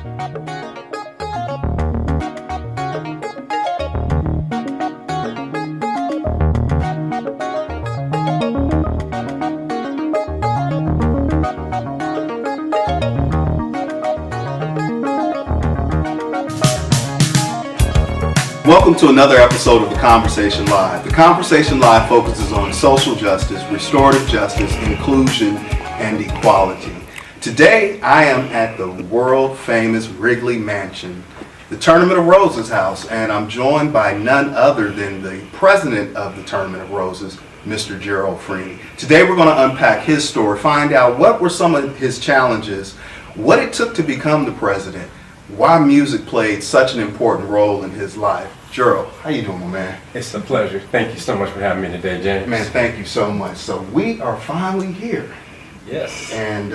Welcome to another episode of the Conversation Live. The Conversation Live focuses on social justice, restorative justice, inclusion, and equality. Today, I am at the world-famous Wrigley Mansion, the Tournament of Roses house, and I'm joined by none other than the president of the Tournament of Roses, Mr. Gerald Freeny. Today, we're going to unpack his story, find out what were some of his challenges, what it took to become the president, why music played such an important role in his life. Gerald, how you doing, my man? It's a pleasure. Thank you so much for having me today, James. Man, thank you so much. So we are finally here. Yes. And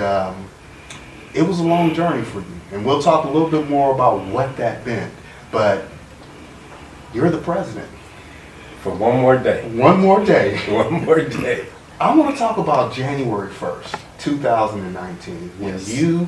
it was a long journey for you. And we'll talk a little bit more about what that meant. But you're the president. For one more day. One more day. One more day. I want to talk about January 1st, 2019, when Yes. you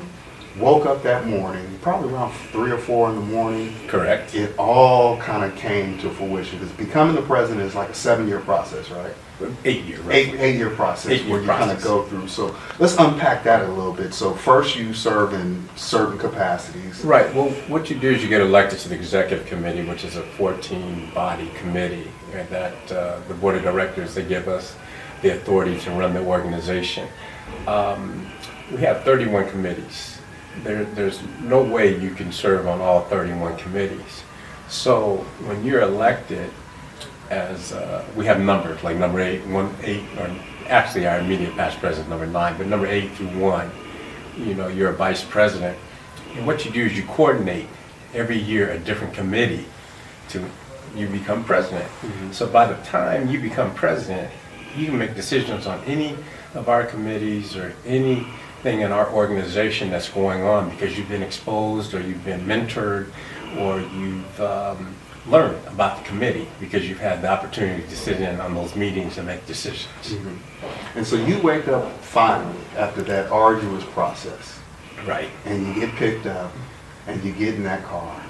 woke up that morning, probably around 3 or 4 in the morning. Correct. It all kind of came to fruition because becoming the president is like a 7-year process, right? 8-year, right? Eight-year process 8-year where you kind of process. go through. So let's unpack that a little bit. So first you serve in certain capacities. Right. Well, what you do is you get elected to the executive committee, which is a 14-body committee that the board of directors, they give us the authority to run the organization. We have 31 committees. There's no way you can serve on all 31 committees. So when you're elected, as we have numbers like number 8, or actually our immediate past president number 9, but number 8 through 1, you're a vice president. And what you do is you coordinate every year a different committee to you become president. Mm-hmm. So by the time you become president, you can make decisions on any of our committees or anything in our organization that's going on because you've been exposed or you've been mentored or you've learned about the committee because you've had the opportunity to sit in on those meetings and make decisions. Mm-hmm. And so you wake up finally after that arduous process. Right. And you get picked up and you get in that car.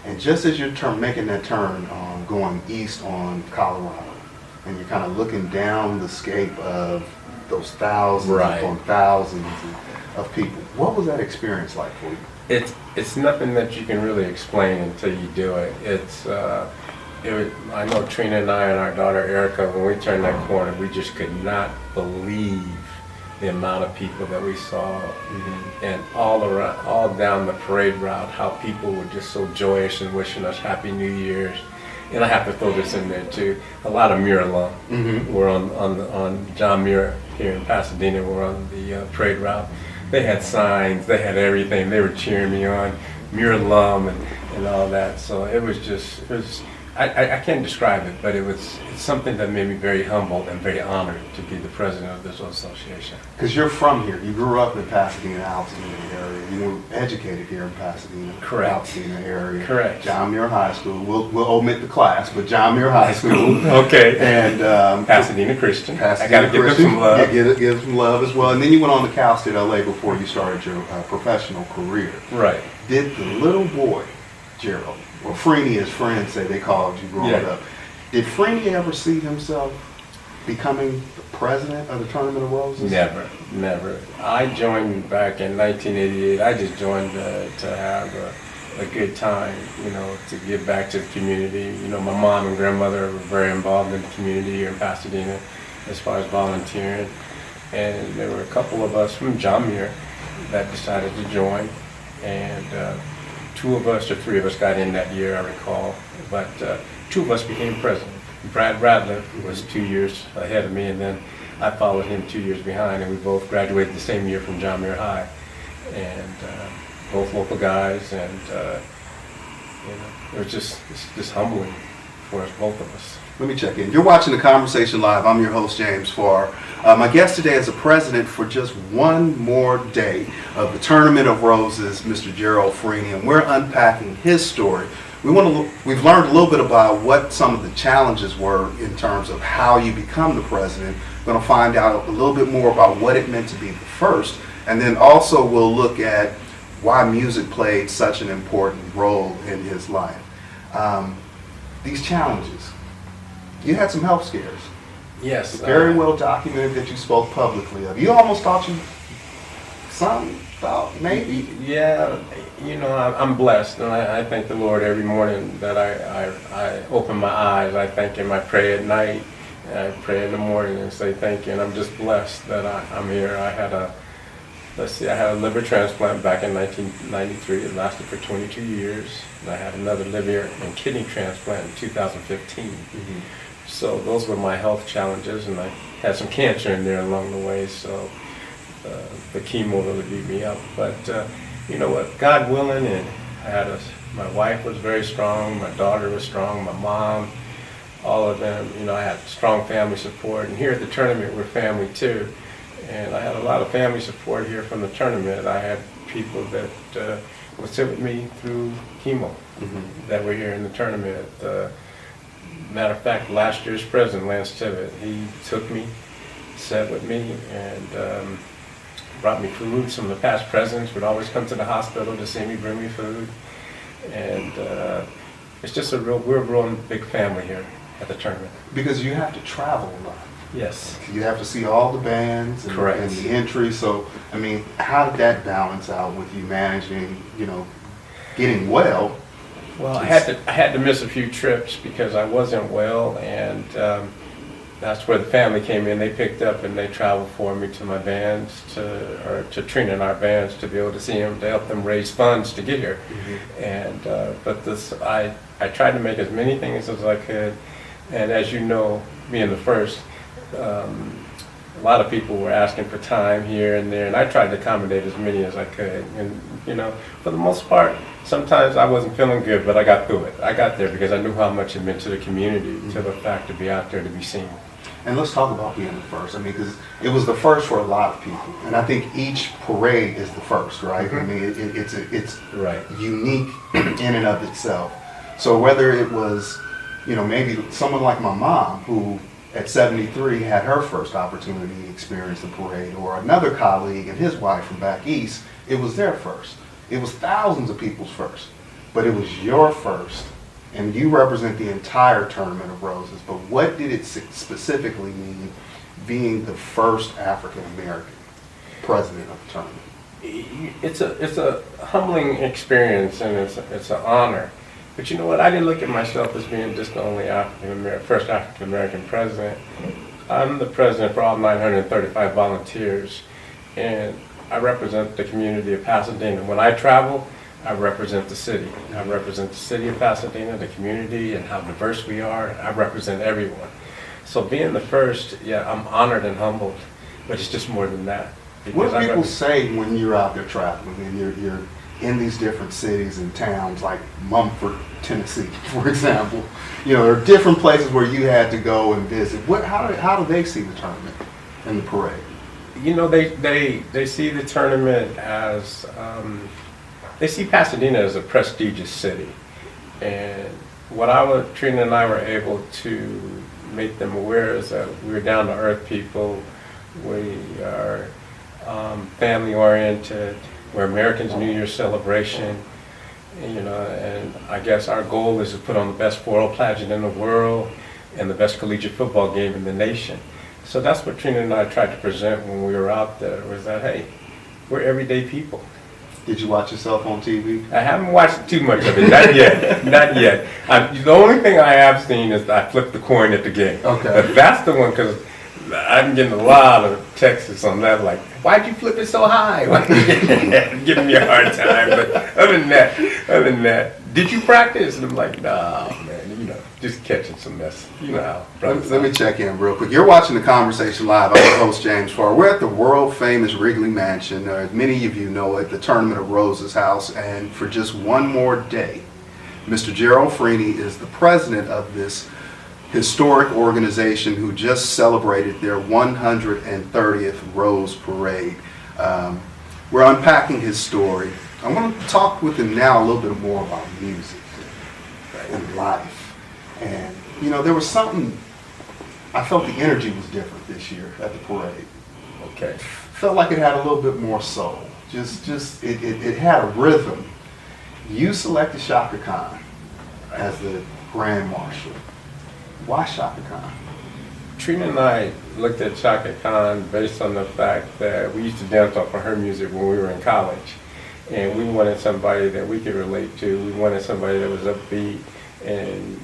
And just as you're making that turn going east on Colorado, and you're kind of looking down the scape of those thousands Right. upon thousands of people. What was that experience like for you? It's nothing that you can really explain until you do it. I know Trina and I and our daughter Erica, when we turned that corner, we just could not believe the amount of people that we saw, and all around, all down the parade route, how people were just so joyous and wishing us Happy New Year's. And I have to throw this in there too. A lot of Muir alum were on John Muir here in Pasadena. Were on the parade route. They had signs. They had everything. They were cheering me on, Muir alum and all that. So it was I can't describe it, but it's something that made me very humbled and very honored to be the president of this association. Because you're from here. You grew up in Pasadena, Altadena area. You were educated here in Pasadena, Correct. Altadena area. Correct. John Muir High School. We'll omit the class, but John Muir High School. Okay. And Pasadena Christian. Pasadena I got to give them Christian. some love. Yeah, give them some love as well. And then you went on to Cal State LA before you started your professional career. Right. Did the little boy, Gerald, or Freeny as friends say they called you growing up, did Freeny ever see himself becoming the president of the Tournament of Roses? Never. I joined back in 1988. I just joined to have a good time, to give back to the community. My mom and grandmother were very involved in the community here in Pasadena as far as volunteering. And there were a couple of us from John Muir that decided to join. And 2 of us or 3 of us got in that year, I recall. But 2 of us became president. Brad Radler was 2 years ahead of me, and then I followed him 2 years behind, and we both graduated the same year from John Muir High. And both local guys, and it's just humbling for us, both of us. Let me check in. You're watching The Conversation Live. I'm your host, James Farr. My guest today is the president for just one more day of the Tournament of Roses, Mr. Gerald Freeny, and we're unpacking his story. We've learned a little bit about what some of the challenges were in terms of how you become the president. We're going to find out a little bit more about what it meant to be the first, and then also we'll look at why music played such an important role in his life. These challenges, you had some health scares. Yes. Very well documented that you spoke publicly of. You almost thought maybe. Yeah, I'm blessed, and I thank the Lord every morning that I open my eyes. I thank Him. I pray at night, and I pray in the morning and say thank you. And I'm just blessed that I'm here. I had a liver transplant back in 1993. It lasted for 22 years. And I had another liver and kidney transplant in 2015. Mm-hmm. So those were my health challenges, and I had some cancer in there along the way. So the chemo really beat me up. But you know what? God willing, and my wife was very strong. My daughter was strong. My mom, all of them. I had strong family support. And here at the tournament, we're family too. And I had a lot of family support here from the tournament. I had people that would sit with me through chemo that were here in the tournament. Matter of fact, last year's president, Lance Tibbett, he took me, sat with me, and brought me food. Some of the past presidents would always come to the hospital to see me, bring me food. And it's just we're a real big family here at the tournament. Because you have to travel a lot. Yes. You have to see all the bands and the entries. So, I mean, how did that balance out with you managing, getting well? Well, I had to miss a few trips because I wasn't well, and that's where the family came in. They picked up and they traveled for me to my bands, to Trina and our bands, to be able to see them, to help them raise funds to get here. Mm-hmm. And but I tried to make as many things as I could, and as you know, being the first, a lot of people were asking for time here and there, and I tried to accommodate as many as I could. And for the most part, sometimes I wasn't feeling good, but I got through it. I got there because I knew how much it meant to the community, to the fact to be out there, to be seen. And let's talk about being the first. I mean, because it was the first for a lot of people, and I think each parade is the first, right? Mm-hmm. I mean, it's right. Unique in and of itself. So whether it was, maybe someone like my mom who at 73 had her first opportunity to experience the parade, or another colleague and his wife from back east, it was their first. It was thousands of people's first, but it was your first, and you represent the entire Tournament of Roses. But what did it specifically mean being the first African American president of the tournament? It's a humbling experience, and it's an honor. But you know what? I didn't look at myself as being just the only first African American president. I'm the president for all 935 volunteers, and I represent the community of Pasadena. When I travel, I represent the city. I represent the city of Pasadena, the community, and how diverse we are. I represent everyone. So being the first, I'm honored and humbled, but it's just more than that. What do people say when you're out there traveling and you're in these different cities and towns like Mumford, Tennessee, for example? There are different places where you had to go and visit. How do they see the tournament and the parade? They see the tournament as, they see Pasadena as a prestigious city. And what Trina and I were able to make them aware is that we're down to earth people. We are family oriented. We're Americans New Year celebration. And I guess our goal is to put on the best floral pageant in the world and the best collegiate football game in the nation. So that's what Trina and I tried to present when we were out there, was that, hey, we're everyday people. Did you watch yourself on TV? I haven't watched too much of it, not yet, not yet. The only thing I have seen is I flipped the coin at the game. Okay. But that's the one, because I'm getting a lot of texts on that, like, why'd you flip it so high? Giving me a hard time. But other than that, did you practice? And I'm like, nah, man, just catching some mess. How. Let me check in real quick. You're watching The Conversation Live. I'm your host, James Farr. We're at the world famous Wrigley Mansion, as many of you know it, the Tournament of Roses house. And for just one more day, Mr. Gerald Freeny is the president of this historic organization who just celebrated their 130th Rose Parade. We're unpacking his story. I want to talk with him now a little bit more about music and life. And, there was something, I felt the energy was different this year at the parade. Okay. Felt like it had a little bit more soul. It had a rhythm. You selected Shaka Khan as the Grand Marshal. Why Shaka Khan? Trina and I looked at Chaka Khan based on the fact that we used to dance off of her music when we were in college. And we wanted somebody that we could relate to. We wanted somebody that was upbeat. And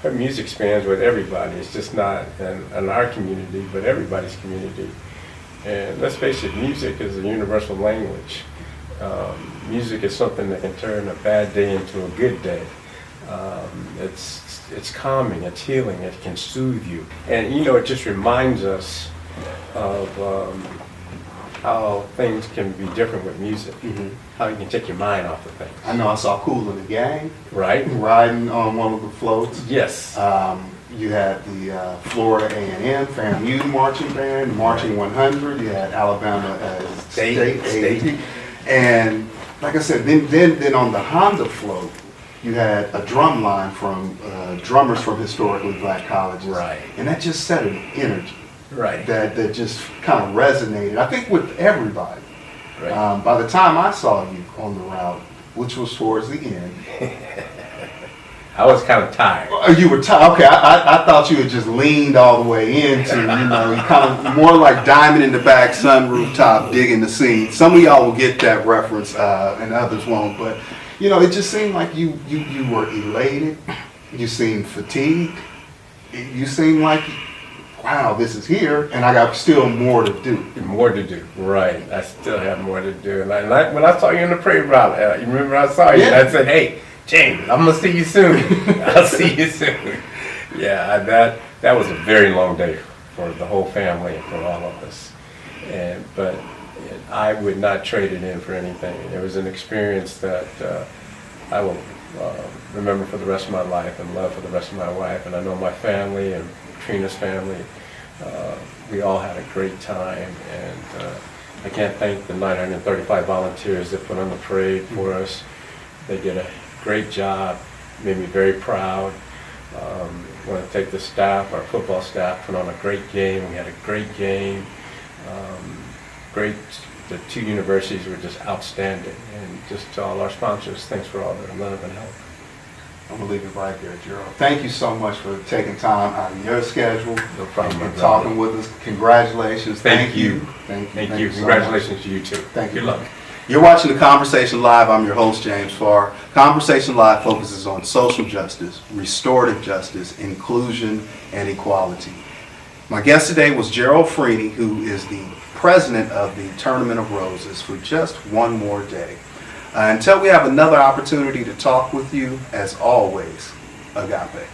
her music spans with everybody. It's just not in our community, but everybody's community. And let's face it, music is a universal language. Music is something that can turn a bad day into a good day. It's calming, it's healing, it can soothe you. And it just reminds us of how things can be different with music. Mm-hmm. How you can take your mind off of things. I know I saw Kool and the Gang right riding on one of the floats. Yes. You had the Florida A&M FAMU marching band, Marching 100. You had Alabama State. And like I said, then on the Honda float, you had a drum line from drummers from historically black colleges. Right. And that just set an energy. Right. That just kind of resonated, I think, with everybody. Right. By the time I saw you on the route, which was towards the end, I was kind of tired. You were tired. Okay, I thought you had just leaned all the way into, you kind of more like Diamond in the Back, sunroof top, digging the scene. Some of y'all will get that reference, and others won't. But it just seemed like you were elated. You seemed fatigued. You seemed like, wow, this is here, and I got still more to do. More to do, right. I still have more to do. And when I saw you in the parade route, you remember I saw you, yeah. And I said, hey, James, I'm going to see you soon. I'll see you soon. Yeah, that was a very long day for the whole family and for all of us. But I would not trade it in for anything. It was an experience that I will remember for the rest of my life and love for the rest of my life. And I know my family and Trina's family, we all had a great time, and I can't thank the 935 volunteers that put on the parade for us. They did a great job, made me very proud. I want to take the staff, our football staff, put on a great game. We had a great game. The two universities were just outstanding, and just to all our sponsors, thanks for all their love and help. I'm going to leave it right there, Gerald. Thank you so much for taking time out of your schedule. No problem. And talking with us. Congratulations. Thank you. Thank you. Congratulations to you too. Thank you. Good luck. You're watching The Conversation Live. I'm your host, James Farr. Conversation Live focuses on social justice, restorative justice, inclusion, and equality. My guest today was Gerald Freeny, who is the president of the Tournament of Roses for just one more day. Until we have another opportunity to talk with you, as always, agape.